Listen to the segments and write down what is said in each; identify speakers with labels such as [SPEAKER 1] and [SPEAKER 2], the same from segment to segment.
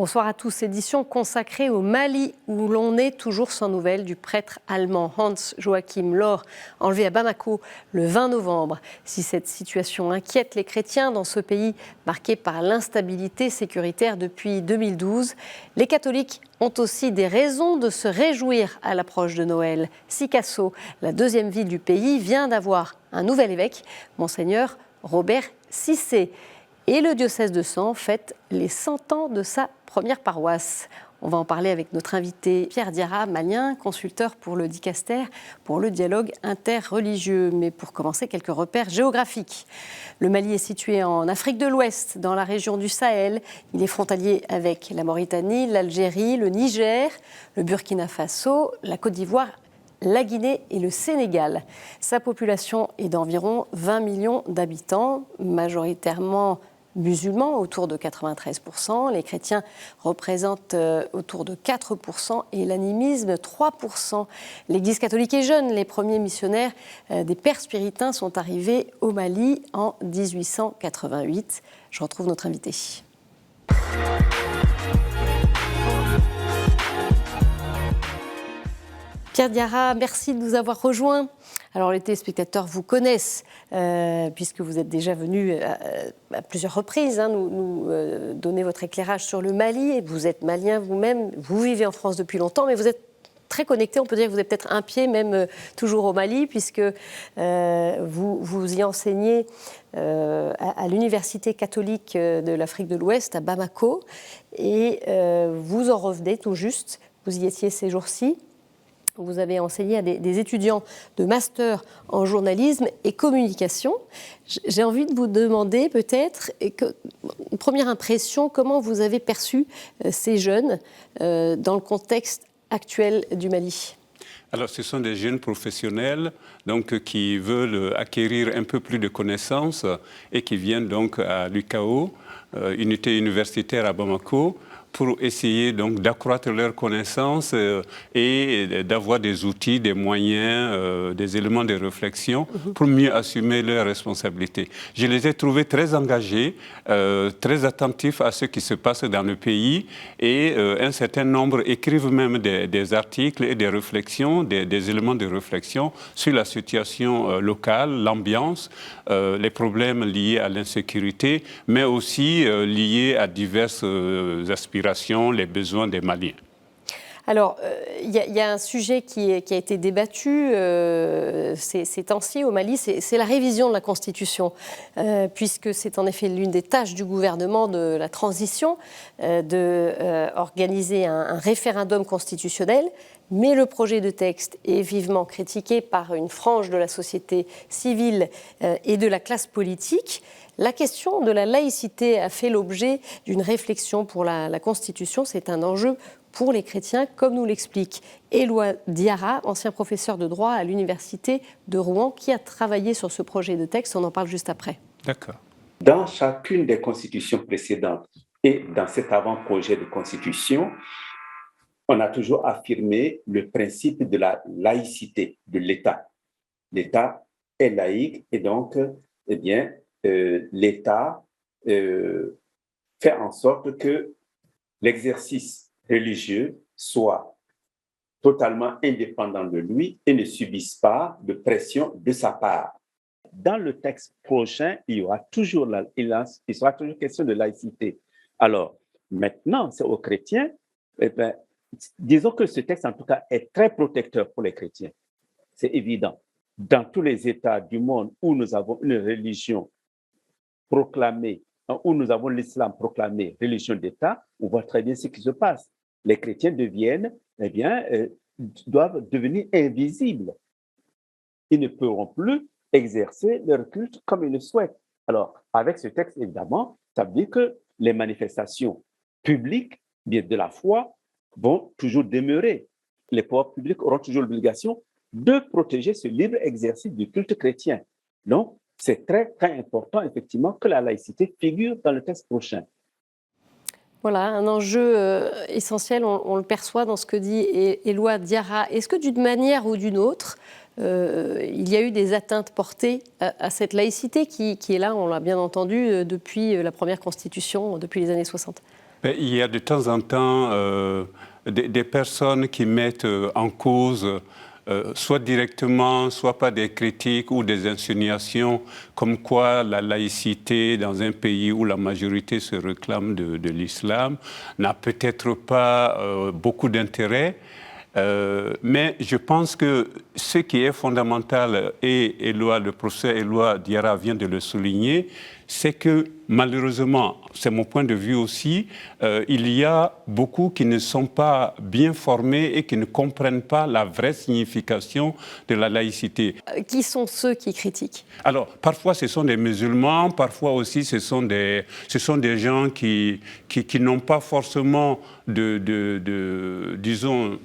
[SPEAKER 1] Bonsoir à tous. Édition consacrée au Mali, où l'on est toujours sans nouvelles du prêtre allemand Hans Joachim Lohr, enlevé à Bamako le 20 novembre. Si cette situation inquiète les chrétiens dans ce pays marqué par l'instabilité sécuritaire depuis 2012, les catholiques ont aussi des raisons de se réjouir à l'approche de Noël. Sikasso, la deuxième ville du pays, vient d'avoir un nouvel évêque, Monseigneur Robert Cissé. Et le diocèse de Sens fête les 100 ans de sa première paroisse. On va en parler avec notre invité Pierre Diarra, malien, consulteur pour le dicaster, pour le dialogue interreligieux. Mais pour commencer, quelques repères géographiques. Le Mali est situé en Afrique de l'Ouest, dans la région du Sahel. Il est frontalier avec la Mauritanie, l'Algérie, le Niger, le Burkina Faso, la Côte d'Ivoire, la Guinée et le Sénégal. Sa population est d'environ 20 millions d'habitants, majoritairement musulmans, autour de 93%. Les chrétiens représentent autour de 4% et l'animisme 3%. L'Église catholique est jeune. Les premiers missionnaires des Pères Spiritains sont arrivés au Mali en 1888. Je retrouve notre invité. Pierre Diarra, merci de nous avoir rejoints. Alors les téléspectateurs vous connaissent, puisque vous êtes déjà venu à plusieurs reprises nous donner votre éclairage sur le Mali. Et vous êtes malien vous-même, vous vivez en France depuis longtemps, mais vous êtes très connecté, on peut dire que vous êtes peut-être un pied même toujours au Mali, puisque vous y enseignez à l'Université catholique de l'Afrique de l'Ouest, à Bamako, et vous en revenez tout juste, vous y étiez ces jours-ci. Vous avez enseigné à des étudiants de master en journalisme et communication. J'ai envie de vous demander peut-être, une première impression, comment vous avez perçu ces jeunes dans le contexte actuel du Mali ?
[SPEAKER 2] Alors, ce sont des jeunes professionnels donc, qui veulent acquérir un peu plus de connaissances et qui viennent donc à l'UCAO, unité universitaire à Bamako, pour essayer donc d'accroître leurs connaissances et d'avoir des outils, des moyens, des éléments de réflexion pour mieux assumer leurs responsabilités. Je les ai trouvés très engagés, très attentifs à ce qui se passe dans le pays et un certain nombre écrivent même des articles et des réflexions, des éléments de réflexion sur la situation locale, l'ambiance, les problèmes liés à l'insécurité, mais aussi liés à diverses aspirations, les besoins des Maliens.
[SPEAKER 1] Alors, il y a un sujet qui a été débattu ces temps-ci au Mali, c'est la révision de la Constitution, puisque c'est en effet l'une des tâches du gouvernement de la transition d'organiser un référendum constitutionnel, mais le projet de texte est vivement critiqué par une frange de la société civile et de la classe politique. La question de la laïcité a fait l'objet d'une réflexion pour la Constitution. C'est un enjeu pour les chrétiens, comme nous l'explique Éloi Diarra, ancien professeur de droit à l'Université de Rouen, qui a travaillé sur ce projet de texte. On en parle juste après.
[SPEAKER 2] D'accord.
[SPEAKER 3] Dans chacune des constitutions précédentes et dans cet avant-projet de constitution, on a toujours affirmé le principe de la laïcité de l'État. L'État est laïque et donc, l'État fait en sorte que l'exercice religieux soit totalement indépendant de lui et ne subisse pas de pression de sa part. Dans le texte prochain, il sera toujours question de laïcité. Alors, maintenant, c'est aux chrétiens, disons que ce texte, en tout cas, est très protecteur pour les chrétiens. C'est évident. Dans tous les États du monde où nous avons une religion proclamée, où nous avons l'islam proclamé religion d'État, on voit très bien ce qui se passe. Les chrétiens doivent devenir invisibles. Ils ne pourront plus exercer leur culte comme ils le souhaitent. Alors, avec ce texte, évidemment, ça veut dire que les manifestations publiques de la foi vont toujours demeurer. Les pouvoirs publics auront toujours l'obligation de protéger ce libre exercice du culte chrétien. Donc, c'est très, très important, effectivement, que la laïcité figure dans le texte prochain.
[SPEAKER 1] Voilà, un enjeu essentiel, on le perçoit dans ce que dit Éloi Diarra. Est-ce que d'une manière ou d'une autre, il y a eu des atteintes portées à cette laïcité qui est là, on l'a bien entendu, depuis la première constitution, depuis les années 60 ?
[SPEAKER 2] Il y a de temps en temps des personnes qui mettent en cause, soit directement, soit par des critiques ou des insinuations, comme quoi la laïcité dans un pays où la majorité se réclame de l'islam n'a peut-être pas beaucoup d'intérêt. Mais je pense que ce qui est fondamental, et le professeur Éloi Diarra vient de le souligner, c'est que malheureusement, c'est mon point de vue aussi, il y a beaucoup qui ne sont pas bien formés et qui ne comprennent pas la vraie signification de la laïcité.
[SPEAKER 1] Qui sont ceux qui critiquent?
[SPEAKER 2] Alors, parfois ce sont des musulmans, parfois aussi ce sont des gens qui n'ont pas forcément disons,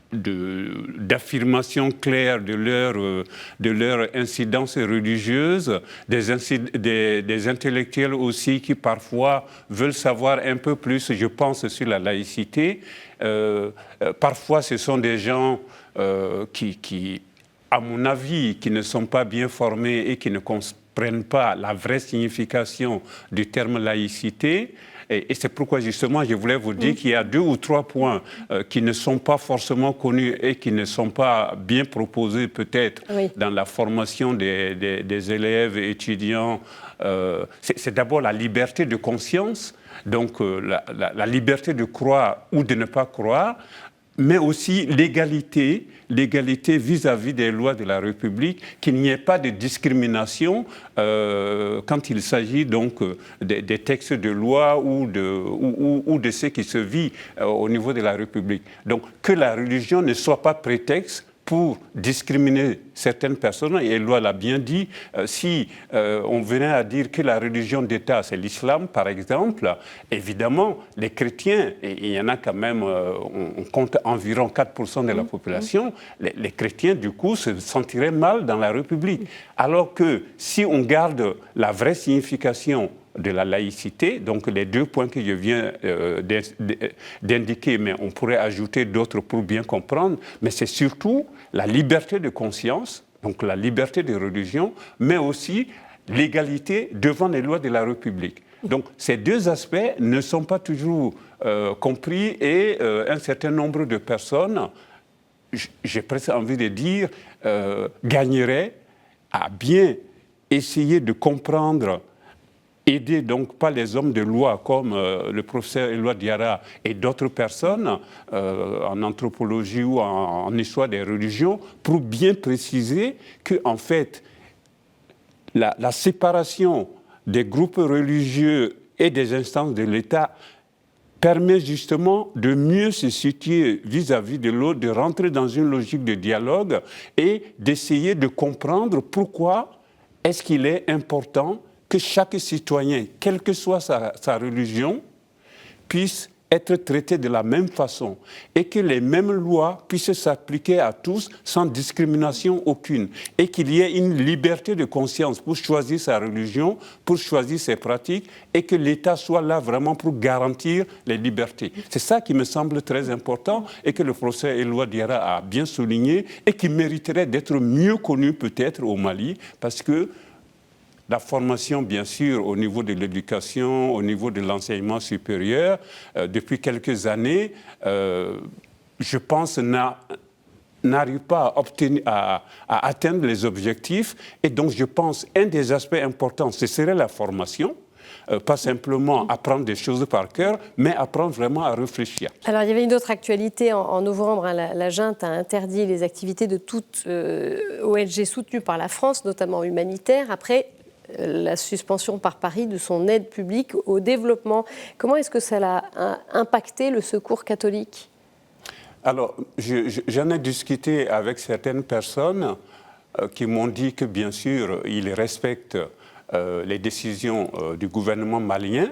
[SPEAKER 2] d'affirmation claire de leur incidence religieuse, des intellectuels aussi qui parfois veulent savoir un peu plus, je pense, sur la laïcité. Parfois, ce sont des gens qui, à mon avis, qui ne sont pas bien formés et qui ne comprennent pas la vraie signification du terme laïcité. Et c'est pourquoi, justement, je voulais vous dire qu'il y a 2 ou 3 points qui ne sont pas forcément connus et qui ne sont pas bien proposés, peut-être, dans la formation des élèves et étudiants. C'est d'abord la liberté de conscience, donc la liberté de croire ou de ne pas croire, mais aussi l'égalité vis-à-vis des lois de la République, qu'il n'y ait pas de discrimination quand il s'agit donc des textes de loi ou de ce qui se vit au niveau de la République. Donc que la religion ne soit pas prétexte pour discriminer certaines personnes, et Éloi l'a bien dit, si on venait à dire que la religion d'État, c'est l'islam, par exemple, évidemment, les chrétiens, et il y en a quand même, on compte environ 4% de la population, les chrétiens, du coup, se sentiraient mal dans la République. Alors que si on garde la vraie signification de la laïcité, donc les 2 points que je viens d'indiquer, mais on pourrait ajouter d'autres pour bien comprendre, mais c'est surtout la liberté de conscience, donc la liberté de religion, mais aussi l'égalité devant les lois de la République. Donc ces 2 aspects ne sont pas toujours compris et un certain nombre de personnes, j'ai presque envie de dire, gagneraient à bien essayer de comprendre, aidés donc par les hommes de loi comme le professeur Éloi Diarra et d'autres personnes en anthropologie ou en histoire des religions, pour bien préciser que en fait la séparation des groupes religieux et des instances de l'État permet justement de mieux se situer vis-à-vis de l'autre, de rentrer dans une logique de dialogue et d'essayer de comprendre pourquoi est-ce qu'il est important que chaque citoyen, quelle que soit sa religion, puisse être traité de la même façon et que les mêmes lois puissent s'appliquer à tous sans discrimination aucune et qu'il y ait une liberté de conscience pour choisir sa religion, pour choisir ses pratiques et que l'État soit là vraiment pour garantir les libertés. C'est ça qui me semble très important et que le professeur Éloi Diarra a bien souligné et qui mériterait d'être mieux connu peut-être au Mali parce que la formation, bien sûr, au niveau de l'éducation, au niveau de l'enseignement supérieur, depuis quelques années, je pense, n'arrive pas à atteindre les objectifs. Et donc, je pense, un des aspects importants, ce serait la formation. Pas simplement apprendre des choses par cœur, mais apprendre vraiment à réfléchir.
[SPEAKER 1] Alors, il y avait une autre actualité en novembre. La junte a interdit les activités de toute ONG soutenue par la France, notamment humanitaire, après la suspension par Paris de son aide publique au développement. Comment est-ce que ça a impacté le secours catholique?
[SPEAKER 2] Alors, j'en ai discuté avec certaines personnes qui m'ont dit que, bien sûr, ils respectent les décisions du gouvernement malien,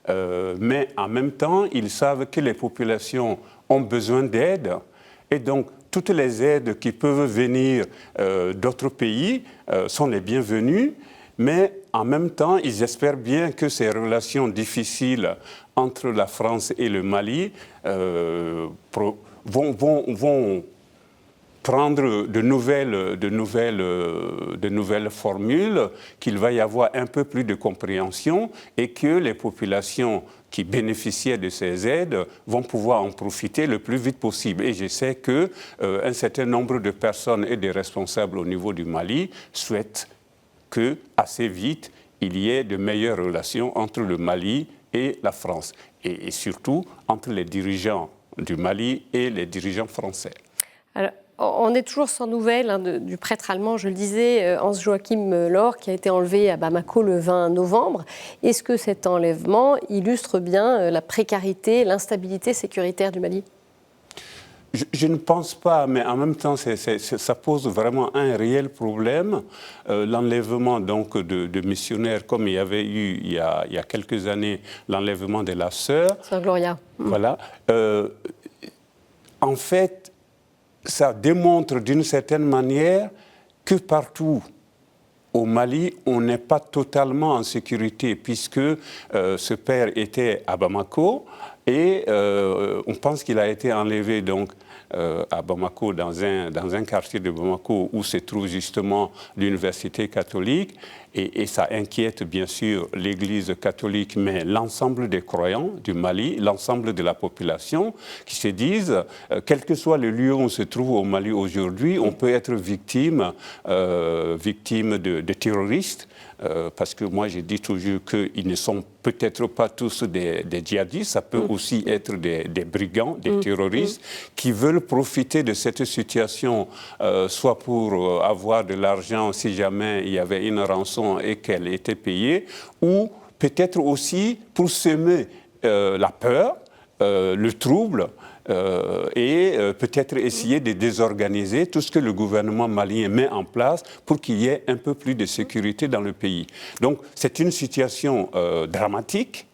[SPEAKER 2] mais en même temps, ils savent que les populations ont besoin d'aide. Et donc, toutes les aides qui peuvent venir d'autres pays sont les bienvenues. Mais en même temps, ils espèrent bien que ces relations difficiles entre la France et le Mali vont prendre de nouvelles formules, qu'il va y avoir un peu plus de compréhension et que les populations qui bénéficiaient de ces aides vont pouvoir en profiter le plus vite possible. Et je sais qu'un certain nombre de personnes et des responsables au niveau du Mali souhaitent que, assez vite, il y ait de meilleures relations entre le Mali et la France, et surtout entre les dirigeants du Mali et les dirigeants français.
[SPEAKER 1] Alors, on est toujours sans nouvelles du prêtre allemand, je le disais, Hans-Joachim Lohr, qui a été enlevé à Bamako le 20 novembre. Est-ce que cet enlèvement illustre bien la précarité, l'instabilité sécuritaire du Mali ?
[SPEAKER 2] Je ne pense pas, mais en même temps, ça pose vraiment un réel problème. L'enlèvement donc de missionnaires, comme il y avait eu il y a quelques années, l'enlèvement de la sœur.
[SPEAKER 1] Sœur Gloria.
[SPEAKER 2] Voilà. En fait, ça démontre d'une certaine manière que partout au Mali, on n'est pas totalement en sécurité, puisque ce père était à Bamako et on pense qu'il a été enlevé donc à Bamako, dans un quartier de Bamako où se trouve justement l'université catholique. Et ça inquiète bien sûr l'Église catholique, mais l'ensemble des croyants du Mali, l'ensemble de la population, qui se disent, quel que soit le lieu où on se trouve au Mali aujourd'hui, on peut être victime de terroristes. Parce que moi, je dis toujours qu'ils ne sont peut-être pas tous des djihadistes, ça peut aussi être des brigands, des terroristes, qui veulent profiter de cette situation, soit pour avoir de l'argent si jamais il y avait une rançon et qu'elle était payée, ou peut-être aussi pour semer la peur, le trouble, et peut-être essayer de désorganiser tout ce que le gouvernement malien met en place pour qu'il y ait un peu plus de sécurité dans le pays. Donc c'est une situation dramatique,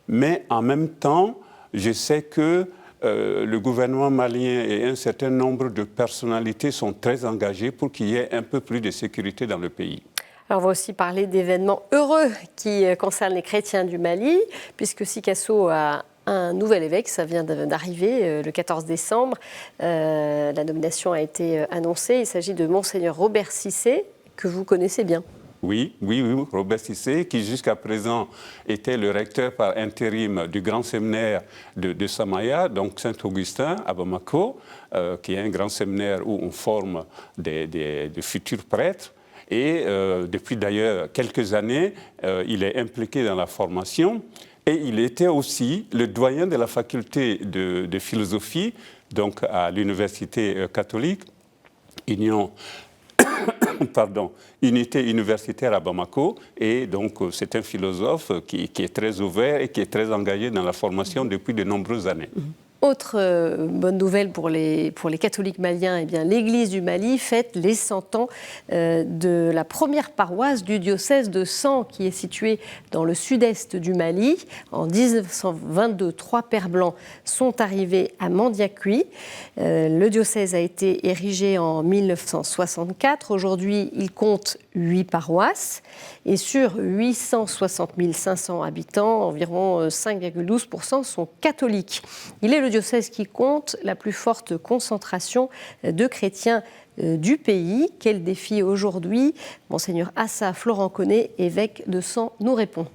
[SPEAKER 2] mais en même temps, je sais que le gouvernement malien et un certain nombre de personnalités sont très engagés pour qu'il y ait un peu plus de sécurité dans le pays.
[SPEAKER 1] Alors on va aussi parler d'événements heureux qui concernent les chrétiens du Mali, puisque Sikasso a un nouvel évêque, ça vient d'arriver le 14 décembre. La nomination a été annoncée. Il s'agit de Monseigneur Robert Cissé, que vous connaissez bien.
[SPEAKER 2] Oui, Robert Cissé, qui jusqu'à présent était le recteur par intérim du grand séminaire de Samaya, donc Saint-Augustin à Bamako, qui est un grand séminaire où on forme des futurs prêtres. Et depuis d'ailleurs quelques années, il est impliqué dans la formation. Et il était aussi le doyen de la faculté de philosophie, donc à l'université catholique, unité universitaire à Bamako. Et donc c'est un philosophe qui est très ouvert et qui est très engagé dans la formation depuis de nombreuses années.
[SPEAKER 1] Autre bonne nouvelle pour les catholiques maliens, eh bien, l'Église du Mali fête les 100 ans de la première paroisse du diocèse de Sens, qui est située dans le sud-est du Mali. En 1922, 3 pères blancs sont arrivés à Mandiakuy. Le diocèse a été érigé en 1964. Aujourd'hui, il compte 8 paroisses. Et sur 860 500 habitants, environ 5,12% sont catholiques. Il est le diocèse qui compte la plus forte concentration de chrétiens du pays. Quel défi aujourd'hui ? Monseigneur Assa Florent Connet, évêque de Sens, nous répond.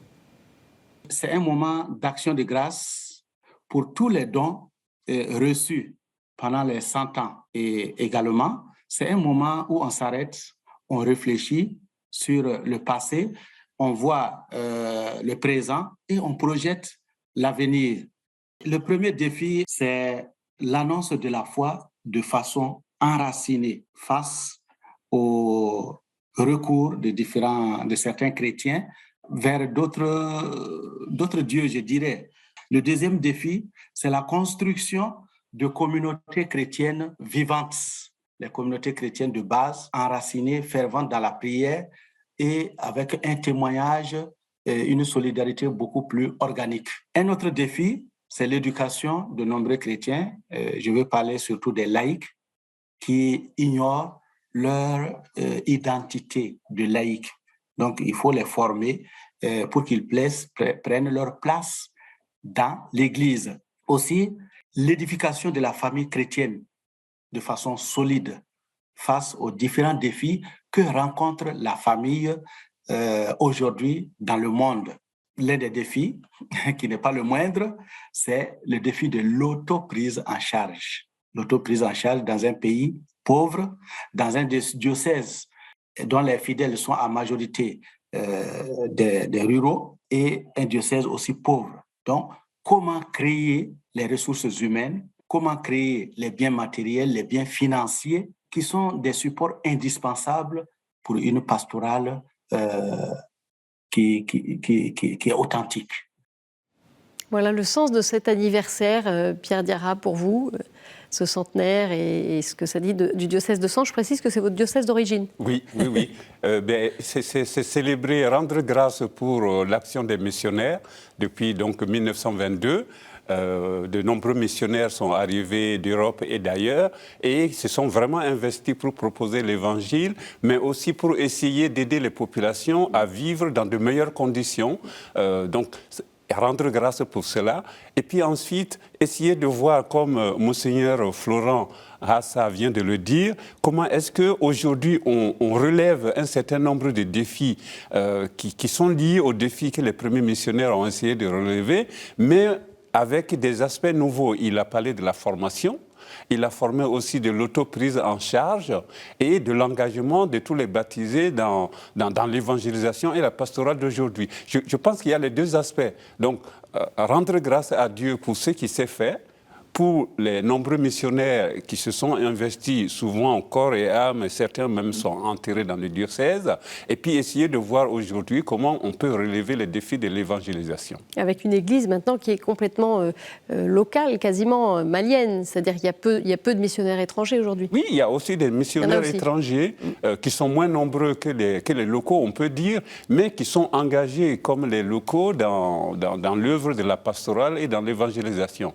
[SPEAKER 4] C'est un moment d'action de grâce pour tous les dons reçus pendant les 100 ans. Et également, c'est un moment où on s'arrête, on réfléchit sur le passé, on voit le présent et on projette l'avenir. Le premier défi, c'est l'annonce de la foi de façon enracinée face au recours de certains chrétiens vers d'autres dieux, je dirais. Le deuxième défi, c'est la construction de communautés chrétiennes vivantes, les communautés chrétiennes de base, enracinées, ferventes dans la prière et avec un témoignage et une solidarité beaucoup plus organique. Un autre défi, c'est l'éducation de nombreux chrétiens. Je veux parler surtout des laïcs qui ignorent leur identité de laïc. Donc, il faut les former pour qu'ils prennent leur place dans l'Église. Aussi, l'édification de la famille chrétienne de façon solide. face aux différents défis que rencontre la famille aujourd'hui dans le monde. L'un des défis, qui n'est pas le moindre, c'est le défi de l'autoprise en charge. L'autoprise en charge dans un pays pauvre, dans un diocèse dont les fidèles sont en majorité des ruraux et un diocèse aussi pauvre. Donc, comment créer les ressources humaines, comment créer les biens matériels, les biens financiers qui sont des supports indispensables pour une pastorale qui est authentique.
[SPEAKER 1] Voilà le sens de cet anniversaire, Pierre Diarra, pour vous, ce centenaire et ce que ça dit du diocèse de Sens. Je précise que c'est votre diocèse d'origine.
[SPEAKER 2] Oui. C'est célébrer, rendre grâce pour l'action des missionnaires depuis donc 1922. De nombreux missionnaires sont arrivés d'Europe et d'ailleurs et se sont vraiment investis pour proposer l'Évangile, mais aussi pour essayer d'aider les populations à vivre dans de meilleures conditions. Donc, rendre grâce pour cela. Et puis ensuite, essayer de voir, comme Monseigneur Florent Hassa vient de le dire, comment est-ce qu'aujourd'hui on relève un certain nombre de défis qui sont liés aux défis que les premiers missionnaires ont essayé de relever, mais avec des aspects nouveaux. Il a parlé de la formation, il a formé aussi de l'autoprise en charge et de l'engagement de tous les baptisés dans l'évangélisation et la pastorale d'aujourd'hui. Je pense qu'il y a les deux aspects. Donc, rendre grâce à Dieu pour ce qui s'est fait, pour les nombreux missionnaires qui se sont investis souvent en corps et âme, certains même sont enterrés dans le diocèse, et puis essayer de voir aujourd'hui comment on peut relever les défis de l'évangélisation.
[SPEAKER 1] Avec une église maintenant qui est complètement locale, quasiment malienne, c'est-à-dire qu'il y a peu de missionnaires étrangers aujourd'hui.
[SPEAKER 2] Oui, il y a aussi des missionnaires étrangers qui sont moins nombreux que les locaux, on peut dire, mais qui sont engagés comme les locaux dans l'œuvre de la pastorale et dans l'évangélisation.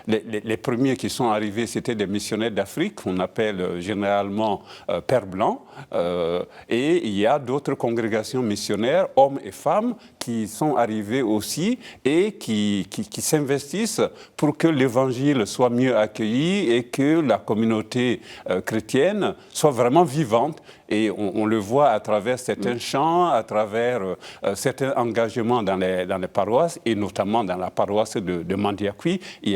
[SPEAKER 2] Les premiers qui sont arrivés, c'était des missionnaires d'Afrique, qu'on appelle généralement Pères Blancs. Et il y a d'autres congrégations missionnaires, hommes et femmes, qui sont arrivés aussi et qui s'investissent pour que l'Évangile soit mieux accueilli et que la communauté chrétienne soit vraiment vivante. Et on le voit à travers certains chants, à travers certains engagements dans les paroisses, et notamment dans la paroisse de Mandiakui. Il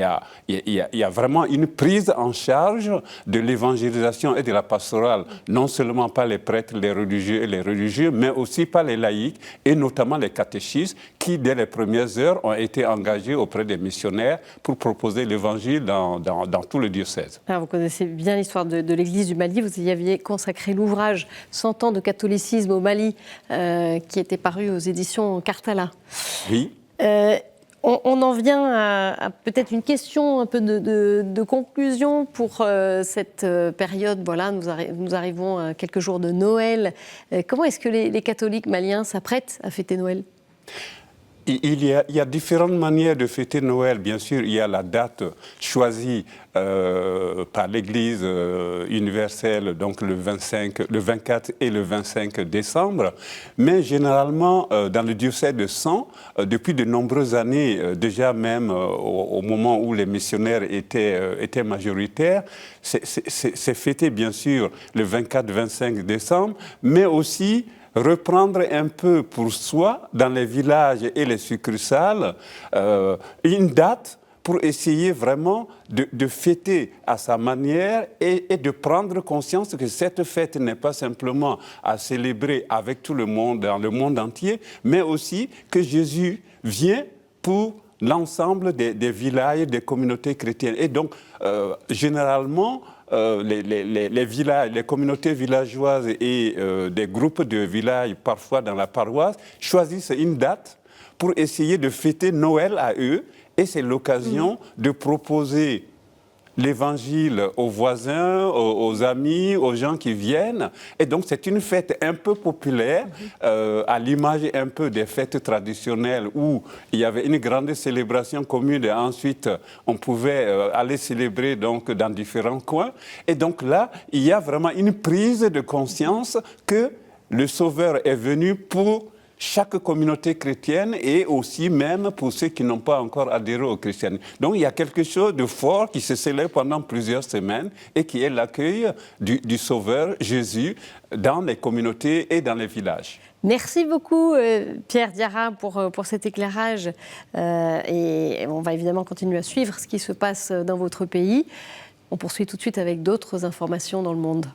[SPEAKER 2] y a vraiment une prise en charge de l'évangélisation et de la pastorale, non seulement par les prêtres, les religieux et les religieux, mais aussi par les laïcs, et notamment les catéchistes, qui, dès les premières heures, ont été engagés auprès des missionnaires pour proposer l'évangile dans tout le diocèse.
[SPEAKER 1] Alors, vous connaissez bien l'histoire de l'Église du Mali, vous y aviez consacré l'ouvrage 100 ans de catholicisme au Mali, qui était paru aux éditions Cartala. Oui. On en vient à peut-être une question un peu de conclusion pour cette période. Voilà, nous arrivons à quelques jours de Noël. Comment est-ce que les catholiques maliens s'apprêtent à fêter Noël ?
[SPEAKER 2] Il y a différentes manières de fêter Noël. Bien sûr, il y a la date choisie par l'Église universelle, donc le 24 et le 25 décembre. Mais généralement, dans le diocèse de Sens, depuis de nombreuses années, déjà même au moment où les missionnaires étaient majoritaires, c'est fêté bien sûr le 24-25 décembre, mais aussi reprendre un peu pour soi, dans les villages et les succursales, une date pour essayer vraiment de fêter à sa manière et de prendre conscience que cette fête n'est pas simplement à célébrer avec tout le monde, dans le monde entier, mais aussi que Jésus vient pour l'ensemble des villages, des communautés chrétiennes. Et donc, généralement, les villages, les communautés villageoises et des groupes de villages, parfois dans la paroisse, choisissent une date pour essayer de fêter Noël à eux. Et c'est l'occasion de proposer l'Évangile aux voisins, aux amis, aux gens qui viennent. Et donc, c'est une fête un peu populaire, à l'image un peu des fêtes traditionnelles où il y avait une grande célébration commune et ensuite, on pouvait aller célébrer donc, dans différents coins. Et donc là, il y a vraiment une prise de conscience que le Sauveur est venu pour chaque communauté chrétienne et aussi même pour ceux qui n'ont pas encore adhéré au christianisme. Donc il y a quelque chose de fort qui se célèbre pendant plusieurs semaines et qui est l'accueil du Sauveur Jésus dans les communautés et dans les villages.
[SPEAKER 1] Merci beaucoup Pierre Diarra pour cet éclairage et on va évidemment continuer à suivre ce qui se passe dans votre pays. On poursuit tout de suite avec d'autres informations dans le monde.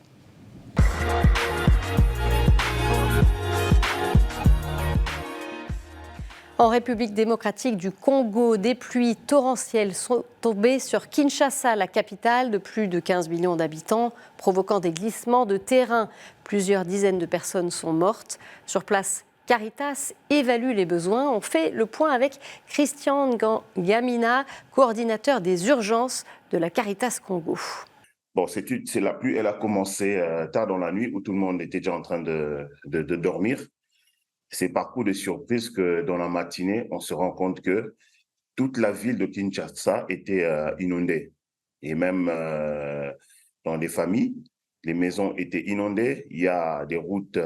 [SPEAKER 1] En République démocratique du Congo, des pluies torrentielles sont tombées sur Kinshasa, la capitale de plus de 15 millions d'habitants, provoquant des glissements de terrain. Plusieurs dizaines de personnes sont mortes. Sur place, Caritas évalue les besoins. On fait le point avec Christian Gamina, coordinateur des urgences de la Caritas Congo.
[SPEAKER 5] Bon, la pluie, elle a commencé tard dans la nuit où tout le monde était déjà en train de dormir. C'est par coup de surprise que dans la matinée, on se rend compte que toute la ville de Kinshasa était inondée. Et même dans les familles, les maisons étaient inondées, il y a des routes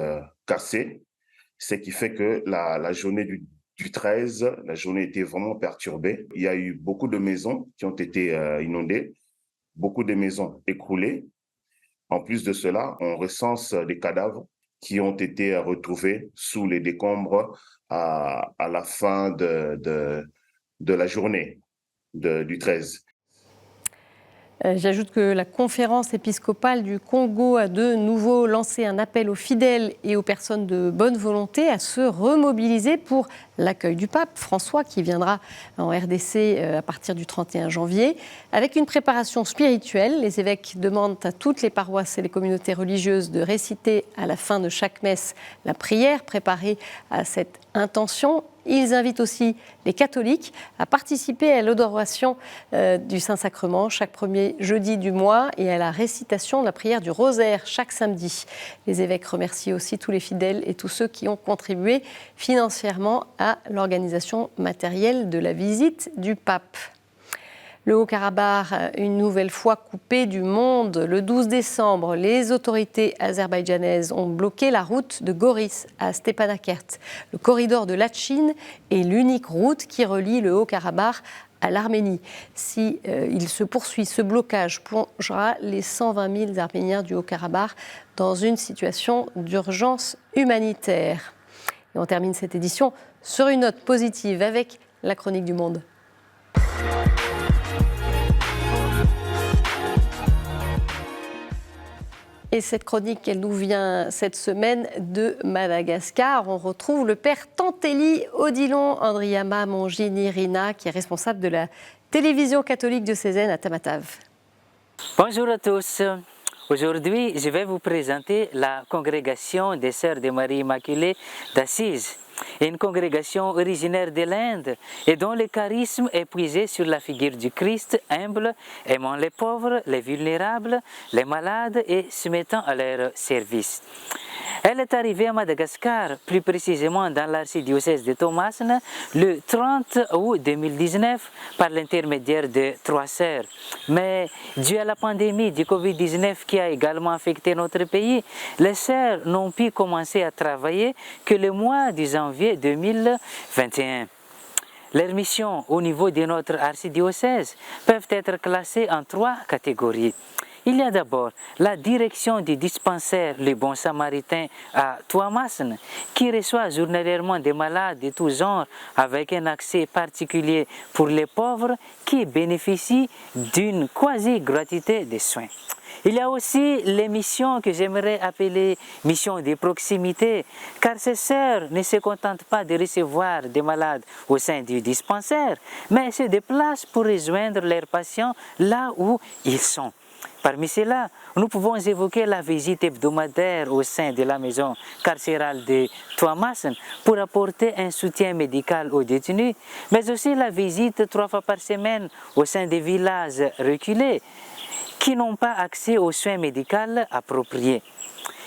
[SPEAKER 5] cassées, ce qui fait que la journée du 13, la journée était vraiment perturbée. Il y a eu beaucoup de maisons qui ont été inondées, beaucoup de maisons écroulées. En plus de cela, on recense des cadavres qui ont été retrouvés sous les décombres à la fin de la journée du 13.
[SPEAKER 1] J'ajoute que la conférence épiscopale du Congo a de nouveau lancé un appel aux fidèles et aux personnes de bonne volonté à se remobiliser pour l'accueil du pape François qui viendra en RDC à partir du 31 janvier. Avec une préparation spirituelle, les évêques demandent à toutes les paroisses et les communautés religieuses de réciter à la fin de chaque messe la prière préparée à cette intention. Ils invitent aussi les catholiques à participer à l'adoration du Saint-Sacrement chaque premier jeudi du mois et à la récitation de la prière du Rosaire chaque samedi. Les évêques remercient aussi tous les fidèles et tous ceux qui ont contribué financièrement à l'organisation matérielle de la visite du pape. Le Haut-Karabakh, une nouvelle fois coupé du monde. Le 12 décembre, les autorités azerbaïdjanaises ont bloqué la route de Goris à Stepanakert. Le corridor de Latchine est l'unique route qui relie le Haut-Karabakh à l'Arménie. Si il se poursuit, ce blocage plongera les 120 000 Arméniens du Haut-Karabakh dans une situation d'urgence humanitaire. Et on termine cette édition sur une note positive avec la chronique du monde. Et cette chronique, elle nous vient cette semaine de Madagascar. On retrouve le père Tantéli Odilon Andriama Monginirina, qui est responsable de la télévision catholique diocésaine à Tamatave.
[SPEAKER 6] Bonjour à tous. Aujourd'hui, je vais vous présenter la congrégation des Sœurs de Marie Immaculée d'Assise, une congrégation originaire de l'Inde et dont le charisme est puisé sur la figure du Christ humble, aimant les pauvres, les vulnérables, les malades et se mettant à leur service. Elle est arrivée à Madagascar, plus précisément dans l'archidiocèse de Thomasne, le 30 août 2019 par l'intermédiaire de 3 sœurs. Mais dû à la pandémie du Covid-19 qui a également affecté notre pays, les sœurs n'ont pu commencer à travailler que le mois de janvier 2021. Leurs missions au niveau de notre archidiocèse peuvent être classées en 3 catégories. Il y a d'abord la direction du dispensaire Les Bons Samaritains à Thomasne, qui reçoit journalièrement des malades de tous genres avec un accès particulier pour les pauvres qui bénéficient d'une quasi-gratuité des soins. Il y a aussi les missions que j'aimerais appeler missions de proximité, car ces sœurs ne se contentent pas de recevoir des malades au sein du dispensaire, mais se déplacent pour rejoindre leurs patients là où ils sont. Parmi ceux-là, nous pouvons évoquer la visite hebdomadaire au sein de la maison carcérale de Thomasne pour apporter un soutien médical aux détenus, mais aussi la visite 3 fois par semaine au sein des villages reculés qui n'ont pas accès aux soins médicaux appropriés.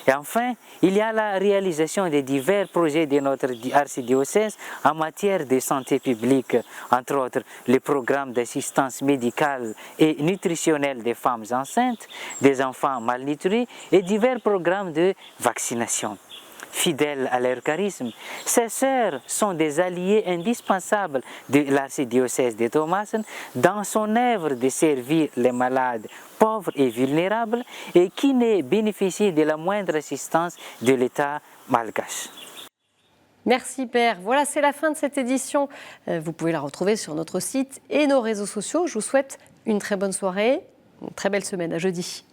[SPEAKER 6] Et enfin, il y a la réalisation des divers projets de notre archidiocèse en matière de santé publique, entre autres les programmes d'assistance médicale et nutritionnelle des femmes enceintes, des enfants malnutris et divers programmes de vaccination. fidèles à leur charisme. Ces sœurs sont des alliés indispensables de l'archidiocèse de Thomassen dans son œuvre de servir les malades pauvres et vulnérables et qui ne bénéficient de la moindre assistance de l'État malgache.
[SPEAKER 1] Merci Père. Voilà, c'est la fin de cette édition. Vous pouvez la retrouver sur notre site et nos réseaux sociaux. Je vous souhaite une très bonne soirée, une très belle semaine. À jeudi.